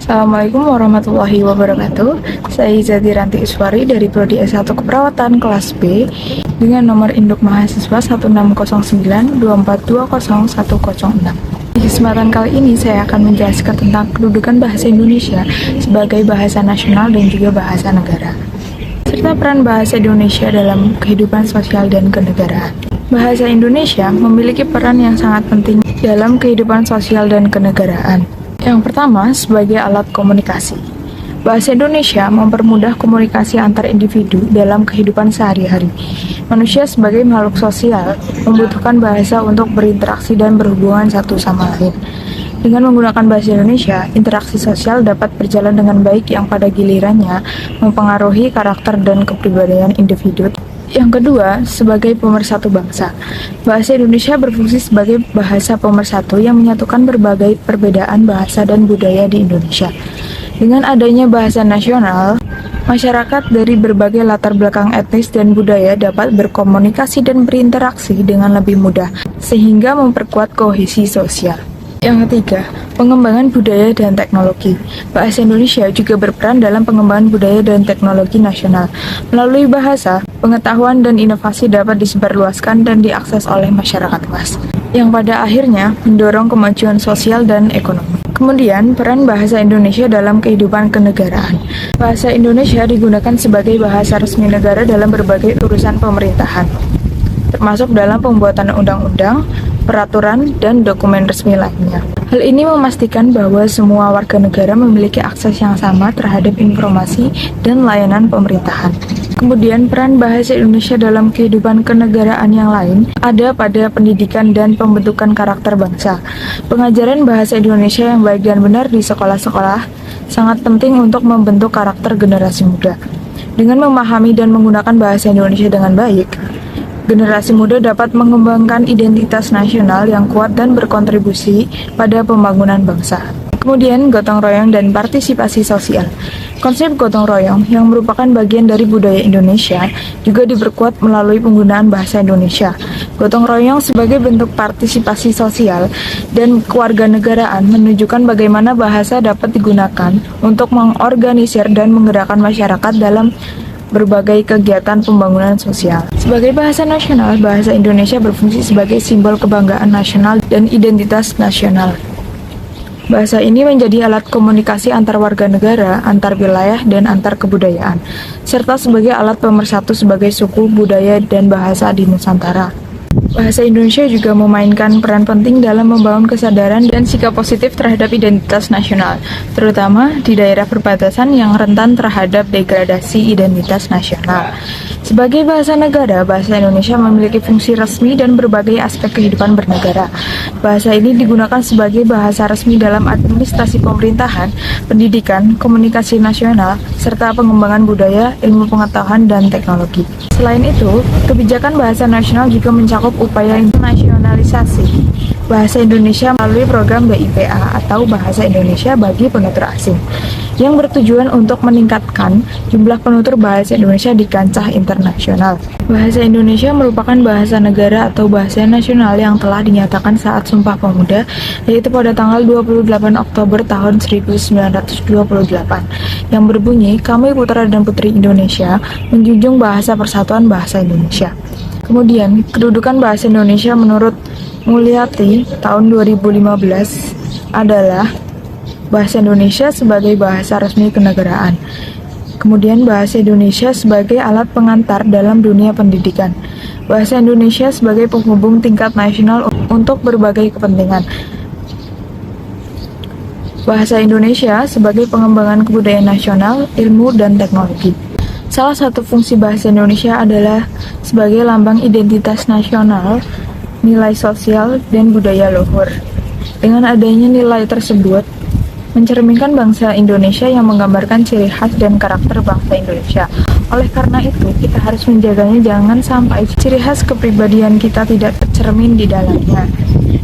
Assalamualaikum warahmatullahi wabarakatuh. Saya Izati Ranti Iswari dari Prodi S1 Keperawatan kelas B dengan nomor induk mahasiswa 16092420106. Di kesempatan kali ini saya akan menjelaskan tentang kedudukan bahasa Indonesia sebagai bahasa nasional dan juga bahasa negara, serta peran bahasa Indonesia dalam kehidupan sosial dan kenegaraan. Bahasa Indonesia memiliki peran yang sangat penting dalam kehidupan sosial dan kenegaraan. Yang pertama, sebagai alat komunikasi. Bahasa Indonesia mempermudah komunikasi antar individu dalam kehidupan sehari-hari. Manusia sebagai makhluk sosial membutuhkan bahasa untuk berinteraksi dan berhubungan satu sama lain. Dengan menggunakan bahasa Indonesia, interaksi sosial dapat berjalan dengan baik yang pada gilirannya mempengaruhi karakter dan kepribadian individu. Yang kedua, sebagai pemersatu bangsa. Bahasa Indonesia berfungsi sebagai bahasa pemersatu yang menyatukan berbagai perbedaan bahasa dan budaya di Indonesia. Dengan adanya bahasa nasional, masyarakat dari berbagai latar belakang etnis dan budaya dapat berkomunikasi dan berinteraksi dengan lebih mudah, sehingga memperkuat kohesi sosial. Yang ketiga, pengembangan budaya dan teknologi. Bahasa Indonesia juga berperan dalam pengembangan budaya dan teknologi nasional. Melalui bahasa, pengetahuan dan inovasi dapat disebarluaskan dan diakses oleh masyarakat luas, yang pada akhirnya mendorong kemajuan sosial dan ekonomi. Kemudian, peran bahasa Indonesia dalam kehidupan kenegaraan. Bahasa Indonesia digunakan sebagai bahasa resmi negara dalam berbagai urusan pemerintahan, termasuk dalam pembuatan undang-undang, peraturan, dan dokumen resmi lainnya. Hal ini memastikan bahwa semua warga negara memiliki akses yang sama terhadap informasi dan layanan pemerintahan. Kemudian, peran bahasa Indonesia dalam kehidupan kenegaraan yang lain ada pada pendidikan dan pembentukan karakter bangsa. Pengajaran bahasa Indonesia yang baik dan benar di sekolah-sekolah sangat penting untuk membentuk karakter generasi muda. Dengan memahami dan menggunakan bahasa Indonesia dengan baik, generasi muda dapat mengembangkan identitas nasional yang kuat dan berkontribusi pada pembangunan bangsa. Kemudian, gotong royong dan partisipasi sosial. Konsep gotong royong yang merupakan bagian dari budaya Indonesia juga diperkuat melalui penggunaan bahasa Indonesia. Gotong royong sebagai bentuk partisipasi sosial dan kewarganegaraan menunjukkan bagaimana bahasa dapat digunakan untuk mengorganisir dan menggerakkan masyarakat dalam berbagai kegiatan pembangunan sosial. Sebagai bahasa nasional, bahasa Indonesia berfungsi sebagai simbol kebanggaan nasional dan identitas nasional. Bahasa ini menjadi alat komunikasi antar warga negara, antar wilayah, dan antar kebudayaan, serta sebagai alat pemersatu sebagai suku, budaya, dan bahasa di Nusantara. Bahasa Indonesia juga memainkan peran penting dalam membangun kesadaran dan sikap positif terhadap identitas nasional, terutama di daerah perbatasan yang rentan terhadap degradasi identitas nasional. Sebagai bahasa negara, bahasa Indonesia memiliki fungsi resmi dan berbagai aspek kehidupan bernegara. Bahasa ini digunakan sebagai bahasa resmi dalam administrasi pemerintahan, pendidikan, komunikasi nasional, serta pengembangan budaya, ilmu pengetahuan, dan teknologi. Selain itu, kebijakan bahasa nasional juga mencakup upaya internasionalisasi bahasa Indonesia melalui program BIPA atau Bahasa Indonesia bagi Penutur Asing, yang bertujuan untuk meningkatkan jumlah penutur bahasa Indonesia di kancah internasional. Bahasa Indonesia merupakan bahasa negara atau bahasa nasional yang telah dinyatakan saat Sumpah Pemuda, yaitu pada tanggal 28 Oktober tahun 1928, yang berbunyi, "Kami putra dan putri Indonesia menjunjung bahasa persatuan bahasa Indonesia." Kemudian, kedudukan bahasa Indonesia menurut Mulyati tahun 2015 adalah bahasa Indonesia sebagai bahasa resmi kenegaraan. Kemudian, bahasa Indonesia sebagai alat pengantar dalam dunia pendidikan. Bahasa Indonesia sebagai penghubung tingkat nasional untuk berbagai kepentingan. Bahasa Indonesia sebagai pengembangan kebudayaan nasional, ilmu, dan teknologi. Salah satu fungsi bahasa Indonesia adalah sebagai lambang identitas nasional, nilai sosial, dan budaya luhur. Dengan adanya nilai tersebut, mencerminkan bangsa Indonesia yang menggambarkan ciri khas dan karakter bangsa Indonesia. Oleh karena itu, kita harus menjaganya jangan sampai ciri khas kepribadian kita tidak tercermin di dalamnya.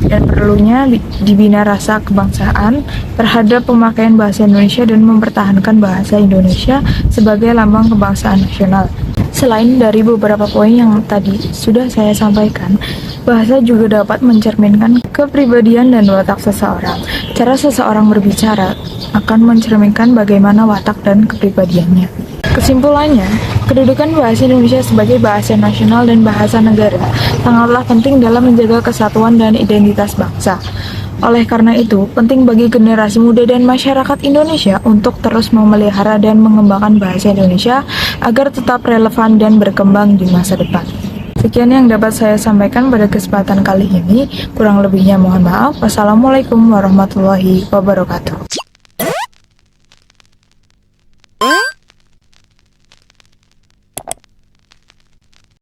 Dan perlunya dibina rasa kebangsaan terhadap pemakaian bahasa Indonesia dan mempertahankan bahasa Indonesia sebagai lambang kebangsaan nasional. Selain dari beberapa poin yang tadi sudah saya sampaikan, Bahasa juga dapat mencerminkan kepribadian dan watak seseorang. Cara seseorang berbicara akan mencerminkan bagaimana watak dan kepribadiannya. Kesimpulannya, kedudukan bahasa Indonesia sebagai bahasa nasional dan bahasa negara sangatlah penting dalam menjaga kesatuan dan identitas bangsa. Oleh karena itu, penting bagi generasi muda dan masyarakat Indonesia untuk terus memelihara dan mengembangkan bahasa Indonesia agar tetap relevan dan berkembang di masa depan. Sekian yang dapat saya sampaikan pada kesempatan kali ini. Kurang lebihnya mohon maaf. Wassalamualaikum warahmatullahi wabarakatuh.